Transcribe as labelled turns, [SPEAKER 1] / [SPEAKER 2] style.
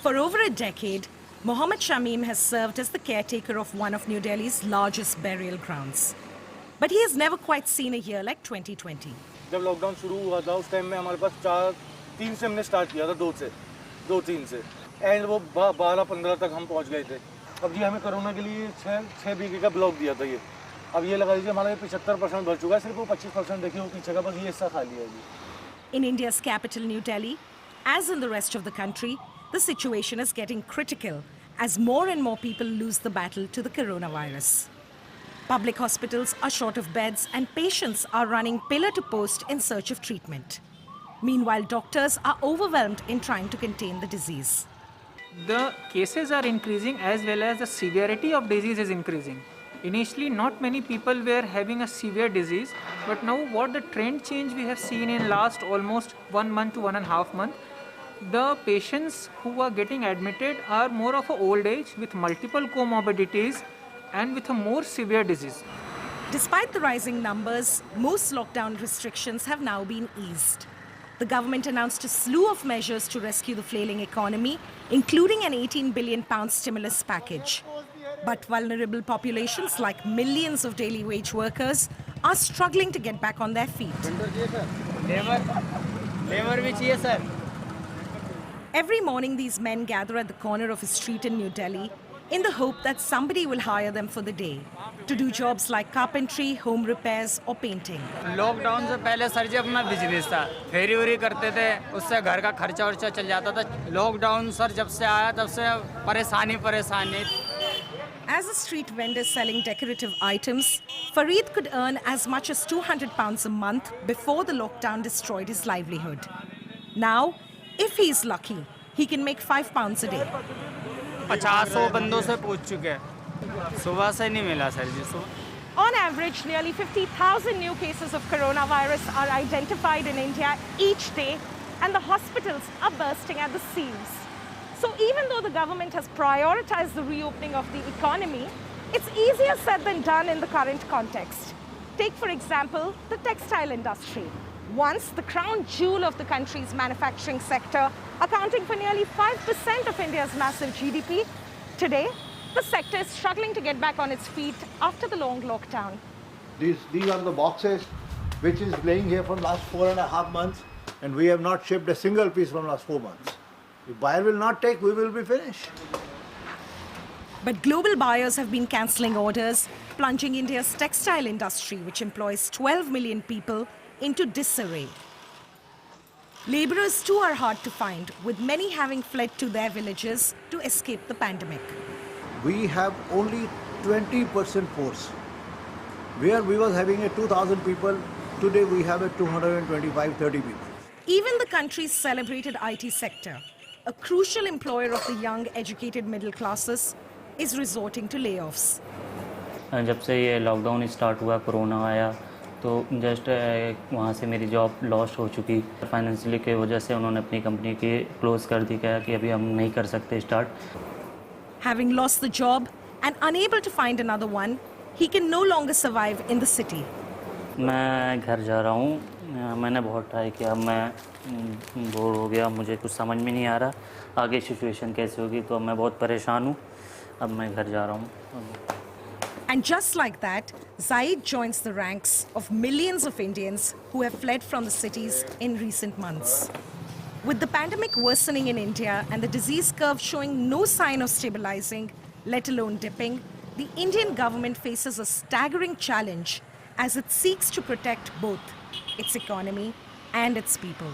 [SPEAKER 1] For over a decade, Mohammad Shamim has served as the caretaker of one of New Delhi's largest burial grounds. But he has never quite seen a year like 2020.
[SPEAKER 2] जब lockdown शुरू हुआ था उस time में हमारे पास 3 से हमने start किया था 2-3 से एंड वो 12-15 तक हम पहुंच गए थे। अब जी हमें कोरोना के लिए 6 बीघे का ब्लॉक दिया था ये। अब ये लगा लीजिए हमारा 75% भर चुका है, सिर्फ वो 25% देखिए वो पीछे का बस ये हिस्सा खाली है जी।
[SPEAKER 1] In India's capital, New Delhi, as in the rest of the country, the situation is getting critical as more and more people lose the battle to the coronavirus. Public hospitals are short of beds and patients are running pillar to post in search of treatment. Meanwhile, doctors are overwhelmed in trying to contain the disease.
[SPEAKER 3] The cases are increasing as well as the severity of disease is increasing. Initially, not many people were having a severe disease, but now what the trend change we have seen in last almost 1 month to 1.5 months, the patients who are getting admitted are more of a old age with multiple comorbidities and with a more severe disease.
[SPEAKER 1] Despite the rising numbers, most lockdown restrictions have now been eased. The government announced a slew of measures to rescue the flailing economy, including an £18 billion stimulus package. But vulnerable populations like millions of daily wage workers are struggling to get back on their feet. Every morning, these men gather at the corner of a street in New Delhi in the hope that somebody will hire them for the day to do jobs like carpentry, home repairs or painting.
[SPEAKER 4] Lockdown से पहले sir जी अपना business था, फेरी very करते थे, उससे घर का खर्चा वर्चा चल जाता था। लॉकडाउन सर जब से आया तब से परेशानी।
[SPEAKER 1] As a street vendor selling decorative items, Fareed could earn as much as £200 a month before the lockdown destroyed his livelihood. Now, if he's lucky, he can make £5 a day.
[SPEAKER 4] 50 बंदों से पूछ चुके हैं, सुबह से नहीं मिला sir ji.
[SPEAKER 1] On average, nearly 50,000 new cases of coronavirus are identified in India each day, and the hospitals are bursting at the seams. So even though the government has prioritized the reopening of the economy, it's easier said than done in the current context. Take, for example, the textile industry. Once the crown jewel of the country's manufacturing sector, accounting for nearly 5% of India's massive GDP, today, the sector is struggling to get back on its feet after the long lockdown.
[SPEAKER 5] These are the boxes which is laying here for last 4.5 months, and we have not shipped a single piece from last 4 months. If buyer will not take, we will be finished.
[SPEAKER 1] But global buyers have been cancelling orders, plunging India's textile industry, which employs 12 million people, into disarray. Labourers too are hard to find, with many having fled to their villages to escape the pandemic.
[SPEAKER 5] We have only 20% force. Where we was having a 2,000 people, today we have a 225-30 people.
[SPEAKER 1] Even the country's celebrated IT sector, a crucial employer of the young, educated middle classes, is resorting to layoffs.
[SPEAKER 6] जब से ये lockdown start हुआ, corona आया, तो just वहाँ से मेरी job lost हो चुकी। फाइनेंशियली की वजह से उन्होंने अपनी कंपनी की क्लोज़ कर दी, कहा कि अभी हम नहीं कर सकते start.
[SPEAKER 1] Having lost the job and unable to find another one, he can no longer survive in the city.
[SPEAKER 6] मैं घर जा रहा हूँ। मैंने बहुत ट्राई किया, मैं बोर हो गया, मुझे कुछ समझ में नहीं आ रहा आगे सिचुएशन कैसे होगी, तो मैं बहुत परेशान हूँ। अब मैं घर जा रहा हूँ।
[SPEAKER 1] And just like that, Zaid joins the ranks of millions of Indians who have fled from the cities in recent months. With the pandemic worsening in India and the disease curve showing no sign of stabilizing, let alone dipping, the Indian government faces a staggering challenge as it seeks to protect both its economy and its people.